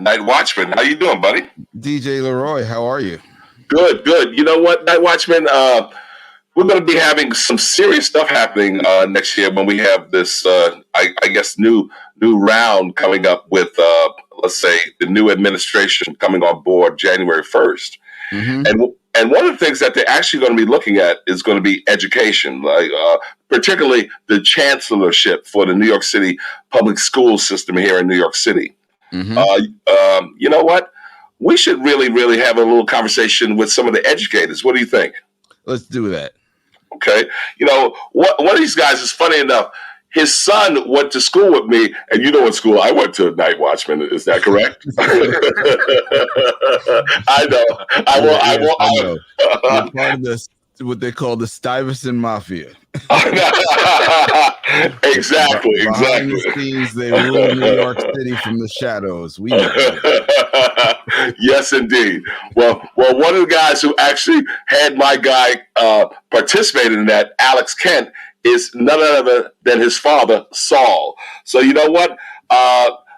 Night Watchman. How you doing, buddy? DJ LeRoy, how are you? Good, good. You know what, Night Watchman? We're going to be having some serious stuff happening next year when we have this, I guess, new round coming up with, let's say, the new administration coming on board January 1st. Mm-hmm. And one of the things that they're actually going to be looking at is going to be education, like particularly the chancellorship for the New York City public school system here in New York City. Mm-hmm. You know what? We should really have a little conversation with some of the educators. What do you think? Let's do that. Okay. You know, one of these guys is funny enough. His son went to school with me, and you know what school I went to, Night Watchman. Is that correct? I know. I know. You're part of this, what they call the Stuyvesant Mafia. Exactly. Behind the scenes, they rule New York City from the shadows. We know. Yes, indeed. Well, one of the guys who actually had my guy participate in that, Alex Kent, is none other than his father, Saul. So you know what?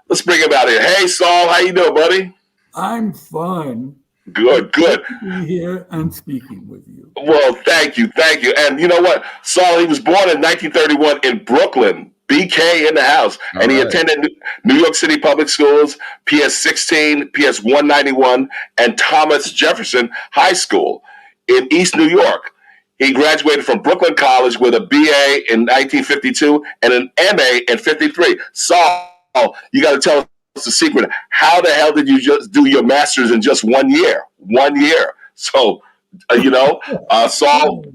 Let's bring him out here. Hey, Saul, how you doing, buddy? I'm fine. Good. To be here and speaking with you. Well, thank you. And you know what? Saul, he was born in 1931 in Brooklyn. BK in the house. All and he attended New York City Public Schools, PS 16, PS 191, and Thomas Jefferson High School in East New York. He graduated from Brooklyn College with a BA in 1952 and an MA in 53. Saul, you got to tell us the secret. How the hell did you just do your master's in just 1 year? 1 year. So, Saul,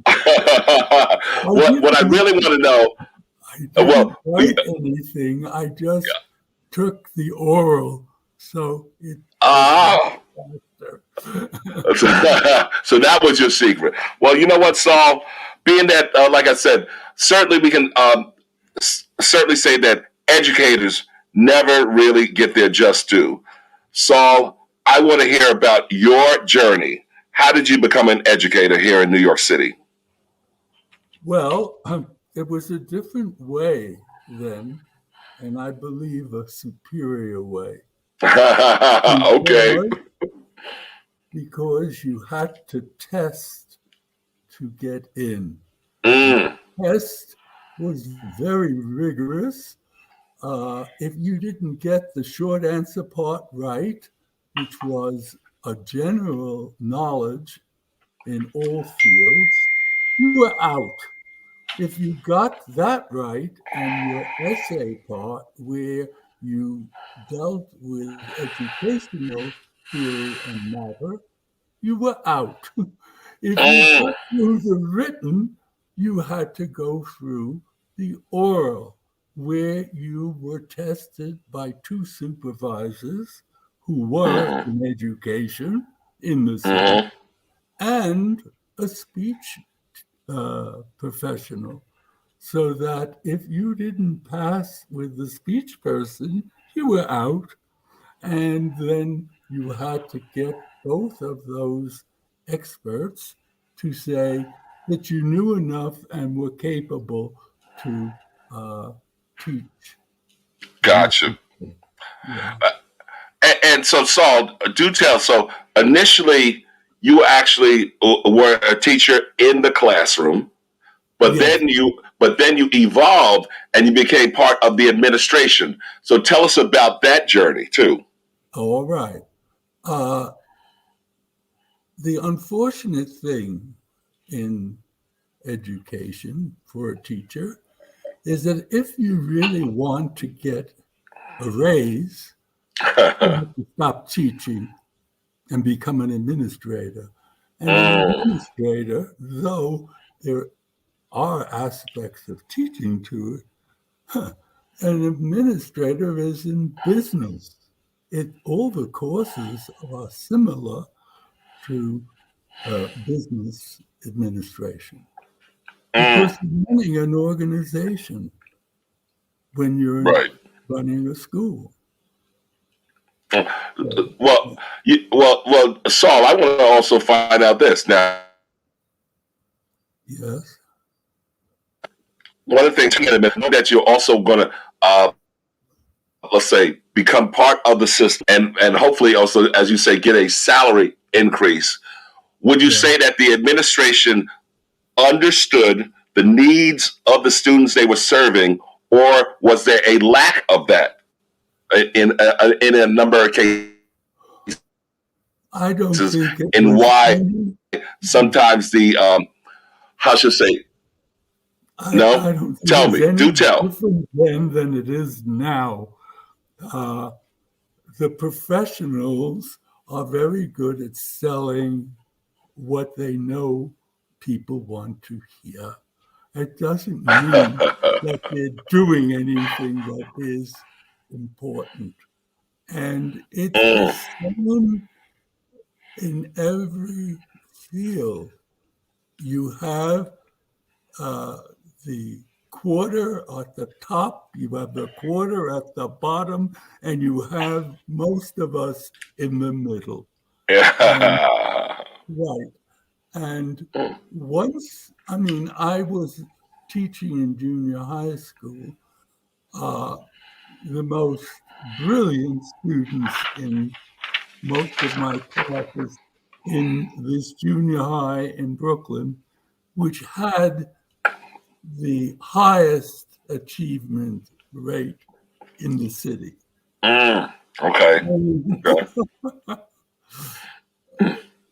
what I really want to know. I didn't write anything. I just took the oral. So it. So that was your secret. Well, you know what, Saul? Being that, like I said, certainly we can certainly say that educators never really get their just due. Saul, I want to hear about your journey. How did you become an educator here in New York City? Well, it was a different way then, and I believe a superior way. Okay. Because you had to test to get in. The test was very rigorous. If you didn't get the short answer part right, which was a general knowledge in all fields, you were out. If you got that right and your essay part where you dealt with educational theory and matter, you were out. If you got through the written, you had to go through the oral, where you were tested by two supervisors who were in education in the city and a speech professional, so that if you didn't pass with the speech person, you were out. And then you had to get both of those experts to say that you knew enough and were capable to teach. Gotcha. Yeah. And so, Saul, do tell. So initially, you actually were a teacher in the classroom, but then you evolved and you became part of the administration. So tell us about that journey too. All right. The unfortunate thing in education for a teacher is that if you really want to get a raise, you have to stop teaching and become an administrator. And an administrator, though there are aspects of teaching to it, an administrator is in business. All the courses are similar to business administration. Because you're running an organization when you're running a school. Well, Saul, I want to also find out this now. Yes. One of the things that you're also going to let's say, become part of the system and hopefully also, as you say, get a salary increase, would you say that the administration understood the needs of the students they were serving, or was there a lack of that in a number of cases? I don't think it And was why any. sometimes the how should I say? I No, don't think tell it's me. any Do tell. different then than it is now. Uh, the professionals are very good at selling what they know people want to hear. It doesn't mean that they're doing anything that is important. And it's the Mm, same in every field. You have uh, the quarter at the top, you have the quarter at the bottom, and you have most of us in the middle. And yeah. right. And once, I mean, I was teaching in junior high school. Uh, the most brilliant students in most of my classes in this junior high in Brooklyn, which had the highest achievement rate in the city. Mm, okay. And Okay.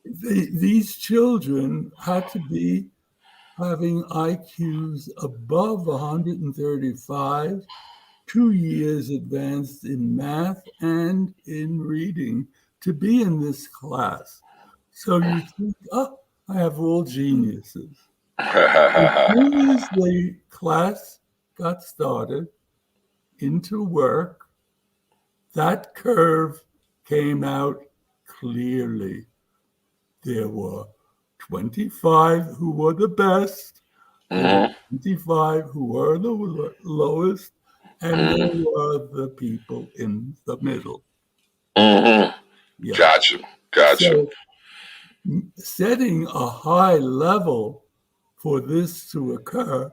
these children had to be having IQs above 135, 2 years advanced in math and in reading to be in this class. So you think, oh, I have all geniuses. As soon as the class got started into work, that curve came out clearly. There were 25 who were the best, there were Mhm, 25 who were the lowest, and there mhm, were the people in the middle. mhm. Yeah. Gotcha. Gotcha. So setting a high level for this to occur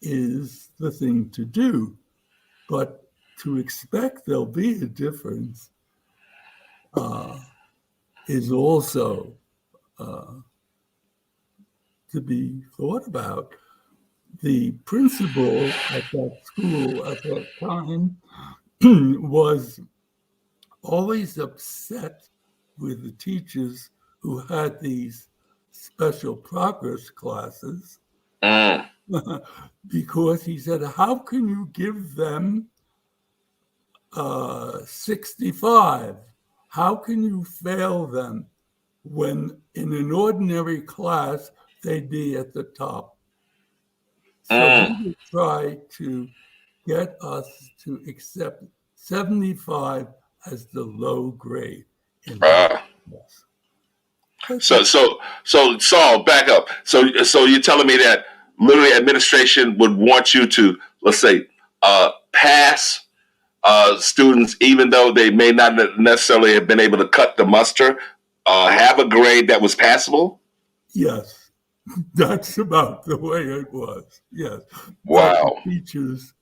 is the thing to do. But to expect there'll be a difference uh, is also uh, to be thought about. The principal at that school at that time was always upset with the teachers who had these special progress classes Mm, because he said, how can you give them 65? How can you fail them when in an ordinary class they'd be at the top? So he mm. would try to get us to accept 75 as the low grade in that Uh, class. But so Saul, back up. So you're telling me that literally administration would want you to, let's say, pass students, even though they may not necessarily have been able to cut the muster, have a grade that was passable? yes, that's about the way it was. Yes. But the Wow. teachers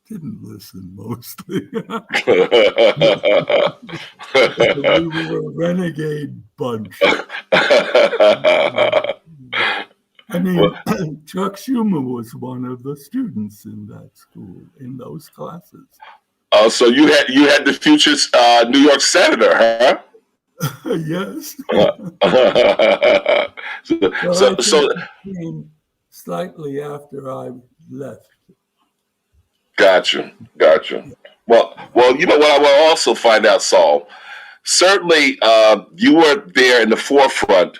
didn't listen mostly. We were a renegade bunch. I mean, Well, Chuck Schumer was one of the students in that school, in those classes. so you had the future New York senator, huh? Yes. so, But I so think it came slightly after I left. gotcha, gotcha. Well, you know what I will also find out, Saul. Certainly, you were there in the forefront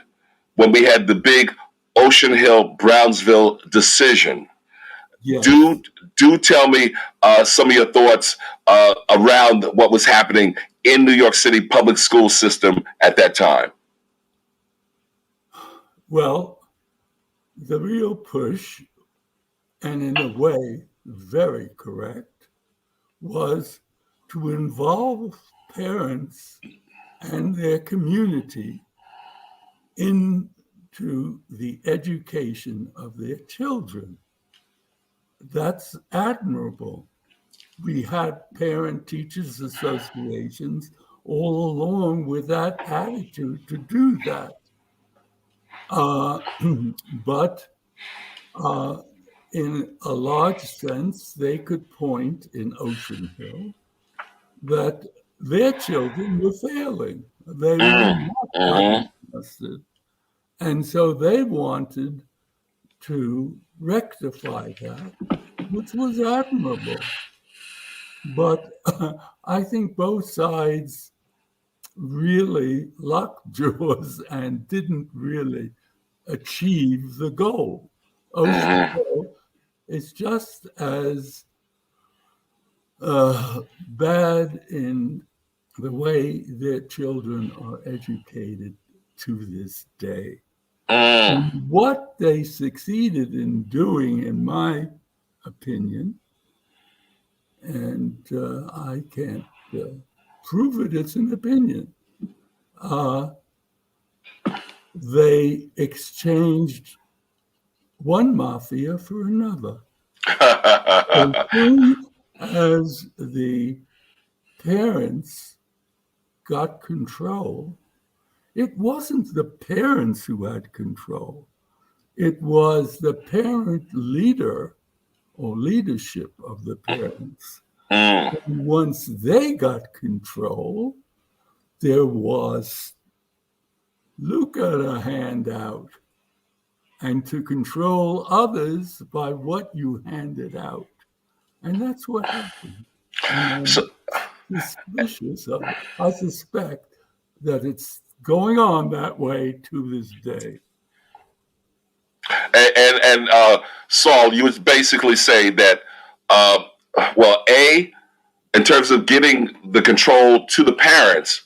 when we had the big Ocean Hill Brownsville decision. Do Yes. do tell me some of your thoughts around what was happening in New York City public school system at that time. Well, the real push, and in a way, very correct, was to involve parents and their community into the education of their children. That's admirable. we had parent teachers associations all along with that attitude to do that. But in a large sense, they could point in Ocean Hill that their children were failing. They were not Mm-hmm. being tested. And so they wanted to rectify that, which was admirable. But I think both sides really locked jaws and didn't really achieve the goal. Ocean Hill is just as bad in the way their children are educated to this day. And what they succeeded in doing, in my opinion, and I can't prove it, it's an opinion, they exchanged one mafia for another. As soon as the parents got control, it wasn't the parents who had control. It was the parent leader or leadership of the parents. And once they got control, there was look at a handout and to control others by what you handed out. And that's what happened. And I'm suspicious of it. I suspect that it's going on that way to this day. And Saul, you would basically say that, in terms of giving the control to the parents,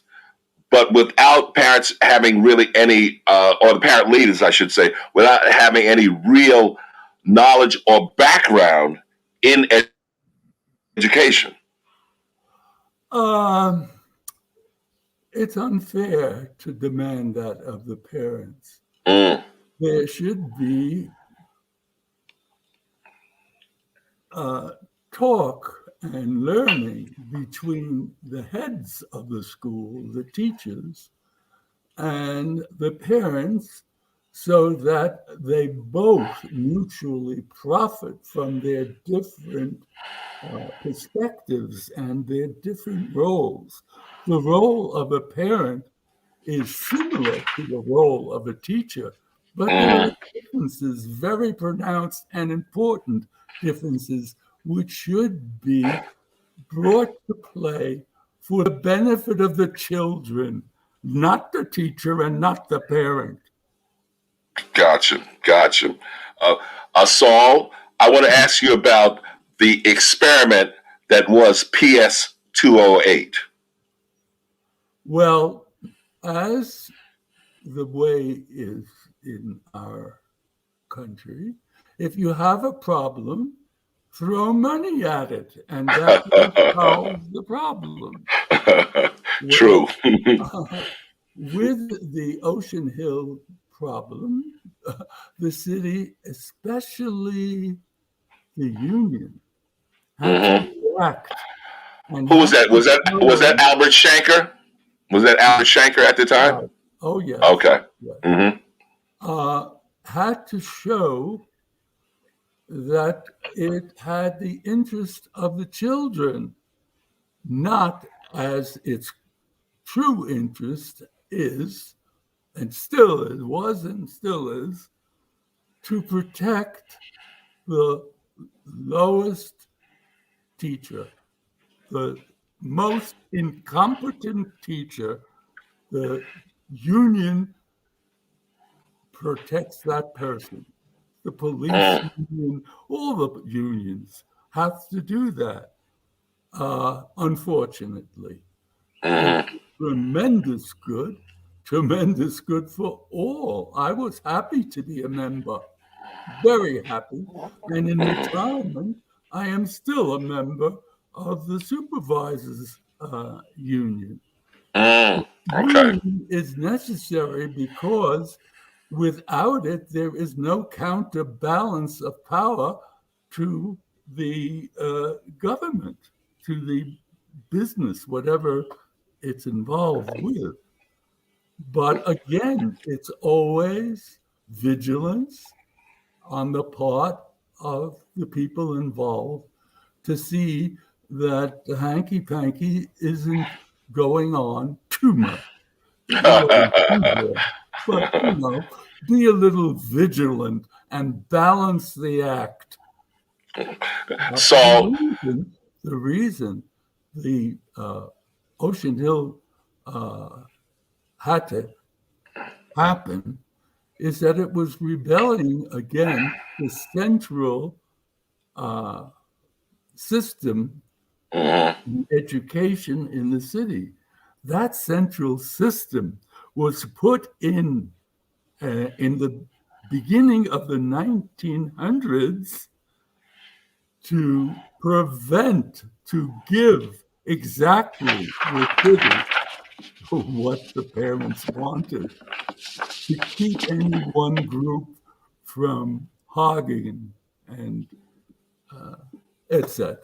but without parents having really any, or the parent leaders, I should say, without having any real knowledge or background in education. It's unfair to demand that of the parents. There should be talk and learning between the heads of the school, the teachers, and the parents, so that they both mutually profit from their different perspectives and their different roles. The role of a parent is similar to the role of a teacher, but there are differences, very pronounced and important differences, which should be brought to play for the benefit of the children, not the teacher and not the parent. Gotcha. Saul, I want to ask you about the experiment that was PS 208. Well, as the way is in our country, if you have a problem, throw money at it, and that solves the problem. True. With the Ocean Hill problem, the city, especially the union, had to act. Who was that? Was that Albert Shanker? Was that Albert Shanker at the time? Oh, yes. Okay. Yes. Had to show that it had the interest of the children, not as its true interest is, and still is, was and still is, to protect the lowest teacher, the most incompetent teacher. The union protects that person. The police union, all the unions have to do that, unfortunately. Tremendous good for all. I was happy to be a member, very happy. And in retirement, I am still a member of the supervisors union. Union is necessary because without it, there is no counterbalance of power to the government. to the business, whatever it's involved with. But again, it's always vigilance on the part of the people involved to see that the hanky-panky isn't going on too much. But, be a little vigilant and balance the act. So The reason the Ocean Hill had to happen is that it was rebelling against the central system in education in the city. That central system was put in the beginning of the 1900s to prevent, to give exactly what the parents wanted, to keep any one group from hogging and etc.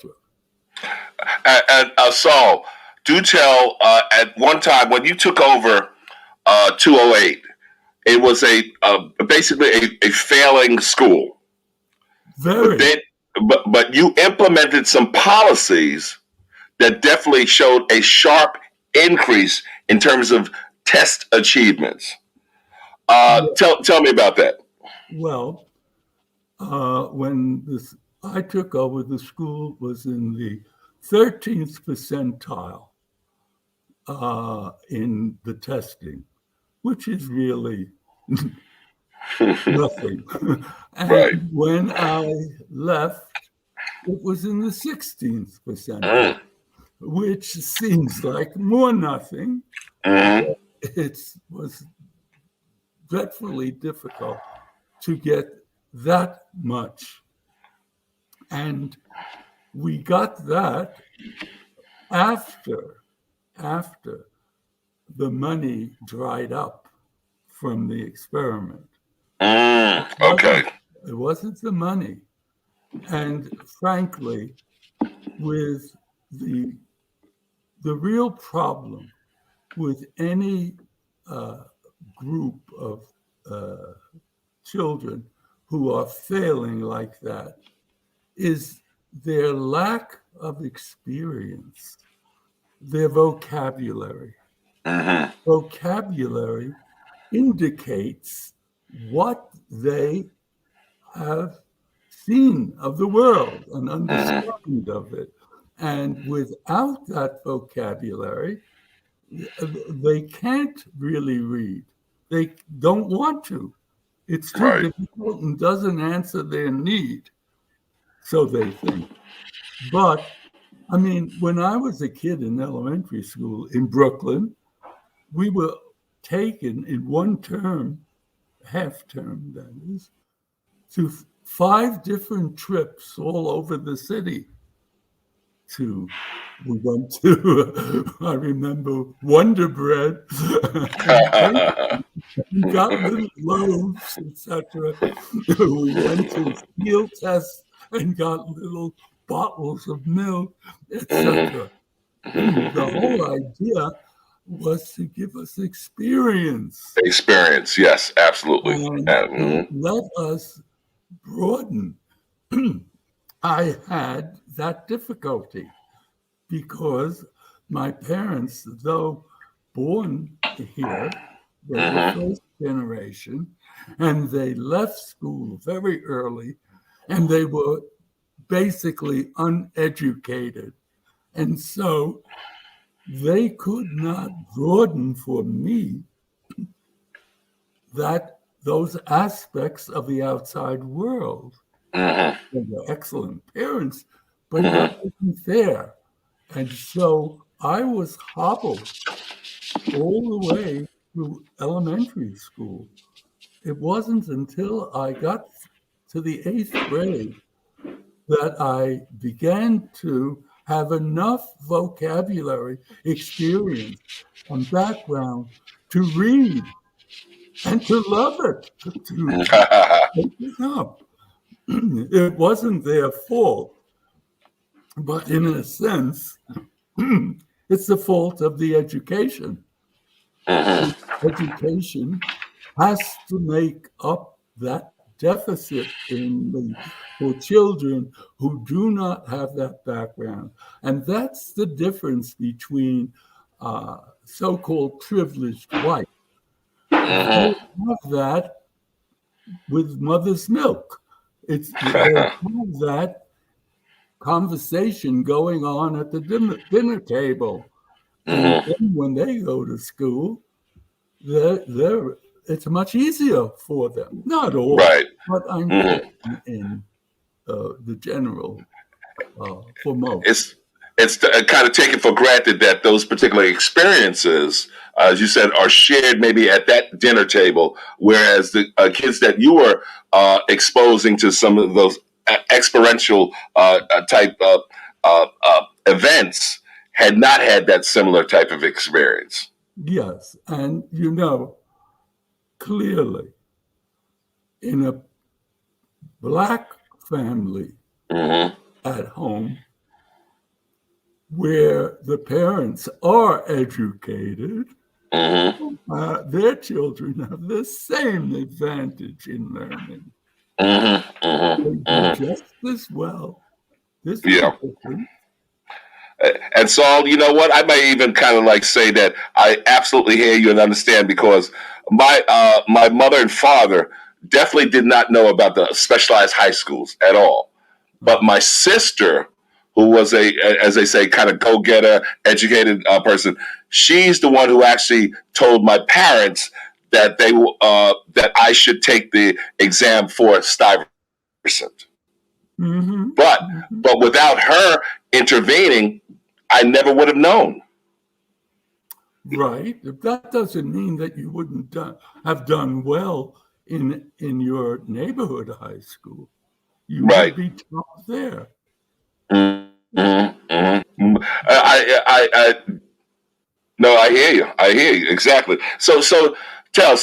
And Saul, do tell, at one time when you took over 208, it was basically a failing school. Very. But you implemented some policies that definitely showed a sharp increase in terms of test achievements. Tell me about that. Well, when I took over, the school was in the 13th percentile in the testing, which is really nothing. And Right. when I left, it was in the 16th percentile, which seems like more nothing. It was dreadfully difficult to get that much. And we got that after the money dried up from the experiment. Okay. It wasn't the money. And frankly, with the real problem with any group of children who are failing like that is their lack of experience, their vocabulary. Vocabulary indicates what they have seen of the world and understand of it. And without that vocabulary, they can't really read. They don't want to. It's too difficult and doesn't answer their need. So they think. But, I mean, when I was a kid in elementary school in Brooklyn, we were taken in one term, half term that is, to 5 different trips all over the city. We went to, I remember, Wonder Bread, and got little loaves, etc. We went to field tests and got little bottles of milk, etc. The whole idea was to give us experience. Experience, yes, absolutely. And let us broaden. I had that difficulty because my parents, though born here, they were first generation, and they left school very early, and they were basically uneducated. And so they could not broaden for me those aspects of the outside world. They were excellent parents, but that wasn't fair. And so I was hobbled all the way through elementary school. It wasn't until I got to the 8th grade that I began to have enough vocabulary, experience, and background to read and to love it, to pick it up. It wasn't their fault. But in a sense, it's the fault of the education. Education has to make up that deficit for children who do not have that background. And that's the difference between so-called privileged white. They have that with mother's milk. They have that conversation going on at the dinner table. And then when they go to school, it's much easier for them. Not all, Right. but I'm talking in the general for most. It's kind of taken for granted that those particular experiences, as you said, are shared maybe at that dinner table, whereas the kids that you were exposing to some of those experiential type of events had not had that similar type of experience. Yes, and clearly in a Black family at home where the parents are educated, their children have the same advantage in learning. They do just as well. This is different. And Saul, you know what? I may even kind of like say that I absolutely hear you and understand, because my mother and father definitely did not know about the specialized high schools at all. But my sister, who was as they say, kind of go-getter, educated person, she's the one who actually told my parents that that I should take the exam for Stuyvesant. But without her intervening, I never would have known. Right. That doesn't mean that you wouldn't have done well in your neighborhood high school. You would be top there. I hear you. I hear you exactly. So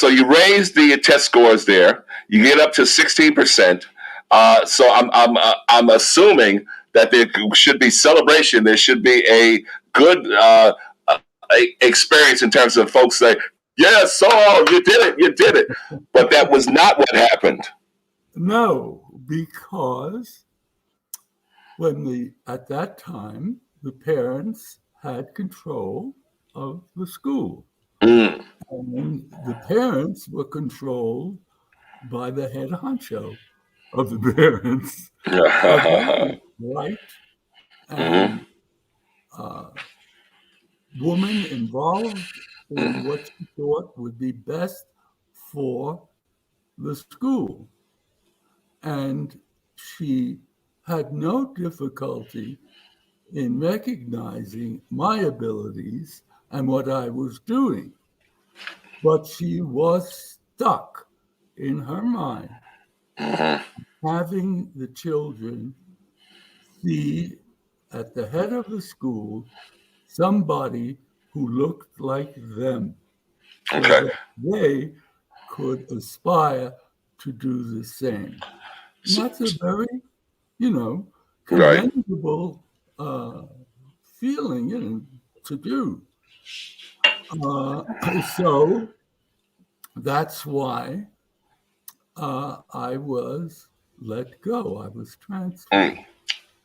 you raise the test scores there. You get up to 16%. So I'm assuming that there should be celebration. There should be a good experience in terms of folks say, "Yes, Saul, you did it." But that was not what happened. No, because at that time the parents had control of the school, and the parents were controlled by the head honcho of the parents, right? And woman involved in what she thought would be best for the school. And she had no difficulty in recognizing my abilities and what I was doing. But she was stuck in her mind having the children see at the head of the school somebody who looked like them. So that they could aspire to do the same. And that's a very, commendable feeling, to do. So that's why I was let go. I was transferred.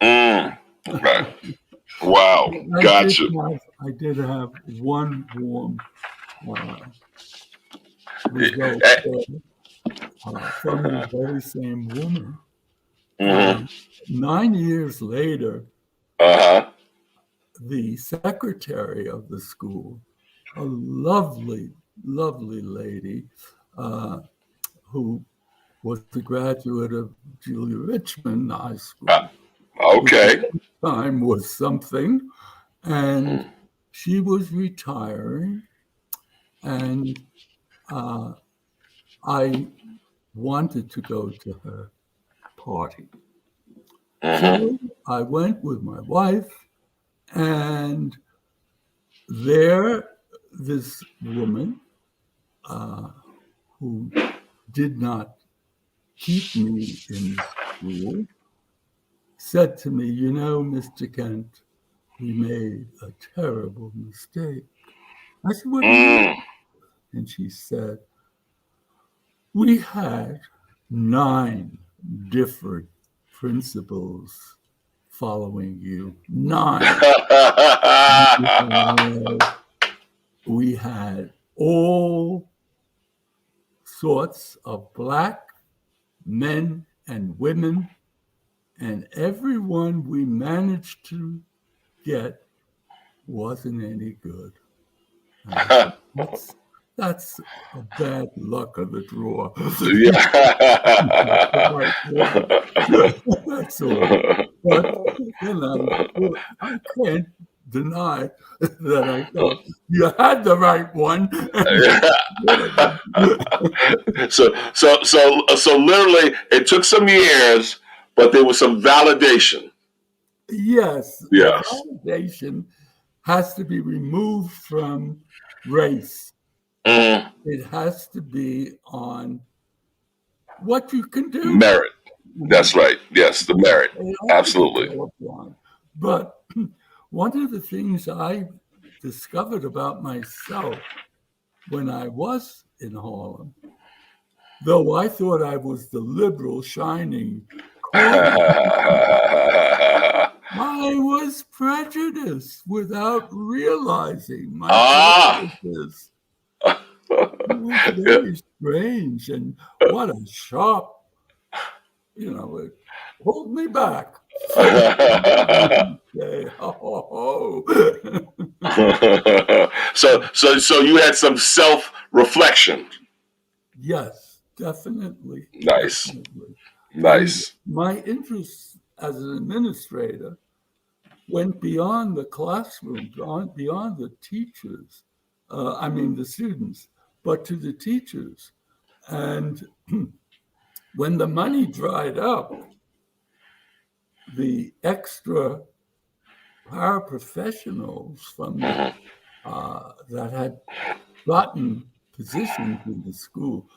Okay. Wow. Gotcha. I did have one warm result from the very same woman. 9 years later, the secretary of the school, a lovely, lovely lady who was a graduate of Julia Richmond High School. Okay. Time was something, and she was retiring, and I wanted to go to her party. So I went with my wife, and there, this woman who did not keep me in school said to me, "You know, Mr. Kent, we made a terrible mistake." I said, "What do you Mm. mean?" And she said, "We had 9 different principals following you. 9. We had all sorts of black men and women, and everyone we managed to get wasn't any good." And I said, that's a bad luck of the draw. That's all. But then I can't deny that I thought you had the right one. So literally, it took some years, but there was some validation. Yes, the Yes. validation has to be removed from race. Mm. It has to be on what you can do. Merit. That's right. Yes, the merit. Absolutely. But one of the things I discovered about myself when I was in Harlem, though I thought I was the liberal shining corner, I was prejudiced without realizing my prejudice. It was very strange, and what a sharp, it pulled me back. Say, oh. So you had some self-reflection. Yes, definitely. Nice. Definitely. And Nice. my interest as an administrator went beyond the classroom, beyond the teachers, the students, but to the teachers. And when the money dried up, the extra paraprofessionals from that had gotten positions in the school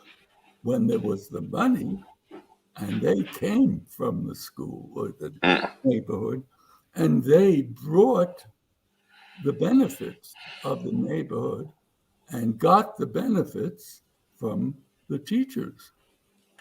when there was the money, and they came from the school or the neighborhood, and they brought the benefits of the neighborhood and got the benefits from the teachers,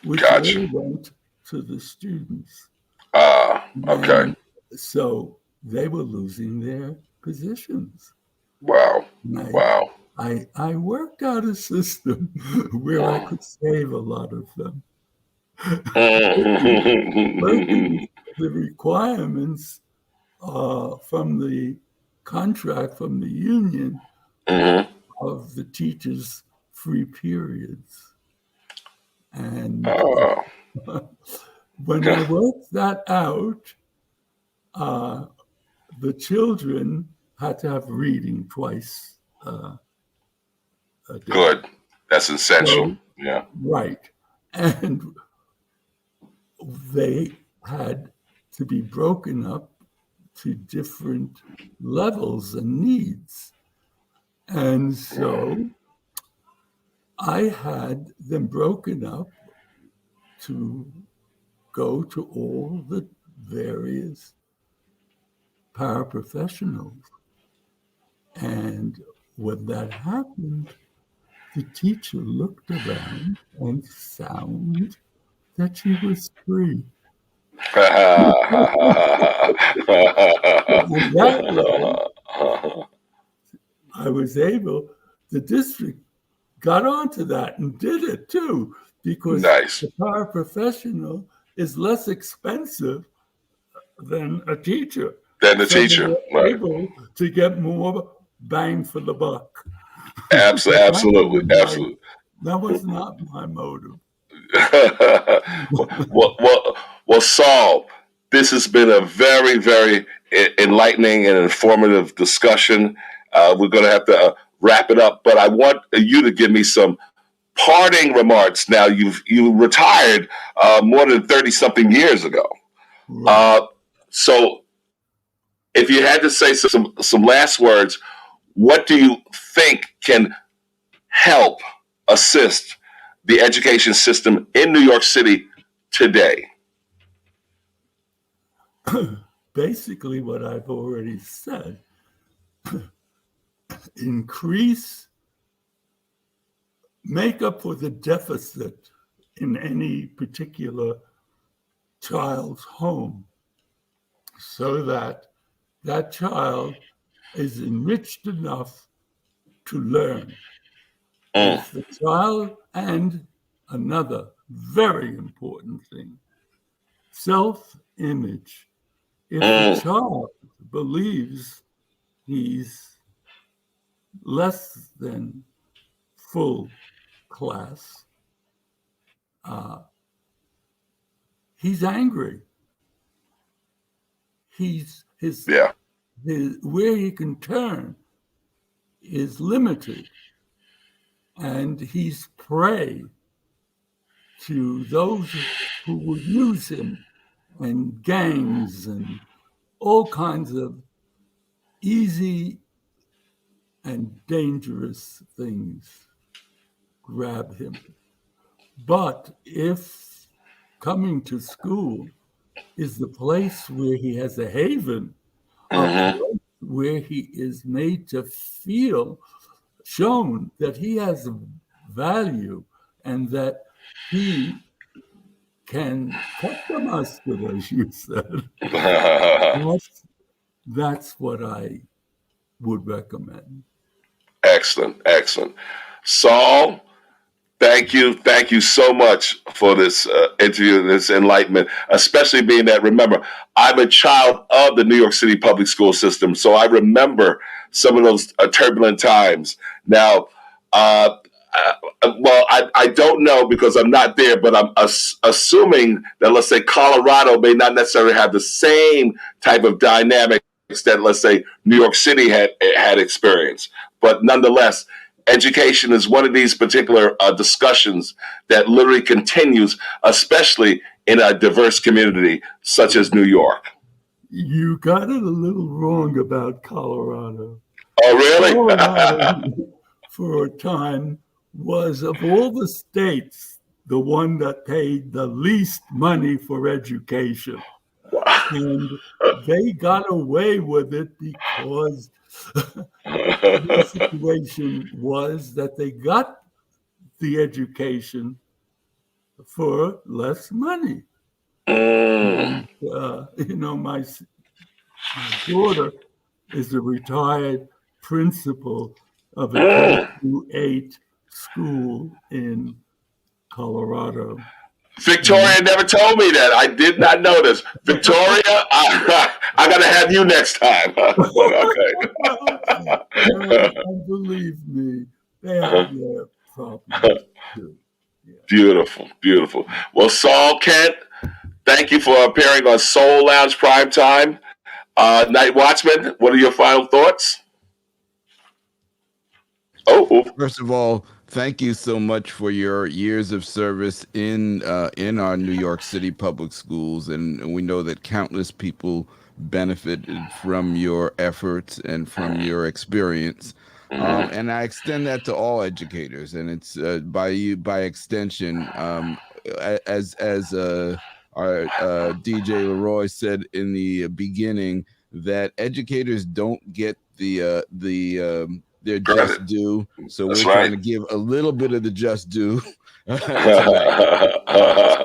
which Gotcha. all went to the students. Okay. And so they were losing their positions. Wow. Wow. I worked out a system where I could save a lot of them. Working the requirements from the contract from the union of the teachers' free periods. And when I worked that out, the children had to have reading twice a day. Good. That's essential. Yeah. Right. And they had to be broken up to different levels and needs. And so I had them broken up to go to all the various paraprofessionals. And when that happened, the teacher looked around and found that she was free. And that way, I was able, the district got onto that and did it too, because Nice. the paraprofessional is less expensive than a teacher. Than the So teacher. they were Right. able to get more bang for the buck. Absolutely. That was not my motive. well, Saul, this has been a very, very enlightening and informative discussion. We're going to have to wrap it up, but I want you to give me some parting remarks. Now, you retired more than 30-something years ago. Right. So if you had to say some last words, what do you think can help assist the education system in New York City today? basically what I've already said. Make up for the deficit in any particular child's home so that that child is enriched enough to learn. If the child, and another very important thing, self-image. If the child believes he's less than full class, he's angry. Where he can turn is limited, and he's prey to those who would use him, and gangs and all kinds of easy and dangerous things grab him. But if coming to school is the place where he has a haven, a place where he is made to feel, shown that he has value and that he can cut the mustard, as you said, that's what I would recommend. Excellent, excellent. Saul, thank you so much for this interview, this enlightenment, especially being that, remember, I'm a child of the New York City public school system, so I remember some of those turbulent times. Now, well, I don't know because I'm not there, but I'm assuming that, let's say, Colorado may not necessarily have the same type of dynamics that, let's say, New York City had experienced. But nonetheless, education is one of these particular discussions that literally continues, especially in a diverse community such as New York. You got it a little wrong about Colorado. Oh, really? Colorado, for a time, was, of all the states, the one that paid the least money for education. And they got away with it because the situation was that they got the education for less money. And, my daughter is a retired principal of a K-8 school in Colorado. Victoria never told me that. I did not know this. Victoria, I got to have you next time. Okay. Believe me, they have their problems too. Yeah. Beautiful, beautiful. Well, Saul Kent, thank you for appearing on Soul Lounge Primetime. Night Watchman, what are your final thoughts? First of all, thank you so much for your years of service in our New York City public schools, and we know that countless people benefited from your efforts and from your experience. And I extend that to all educators, and it's by extension, as our DJ LeRoy said in the beginning, that educators don't get their just due. So we're trying to give a little bit of the just due tonight.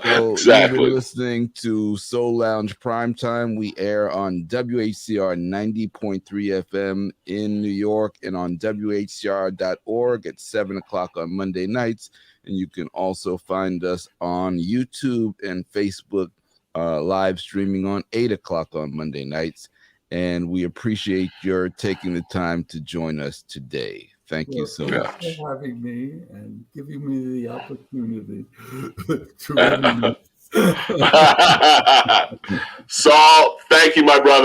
So Exactly. You've been listening to Soul Lounge Primetime. We air on WHCR 90.3 FM in New York and on WHCR.org at 7 o'clock on Monday nights. And you can also find us on YouTube and Facebook live streaming on 8 o'clock on Monday nights. And we appreciate your taking the time to join us today. Thank you so much for having me and giving me the opportunity to Saul, thank you, my brother.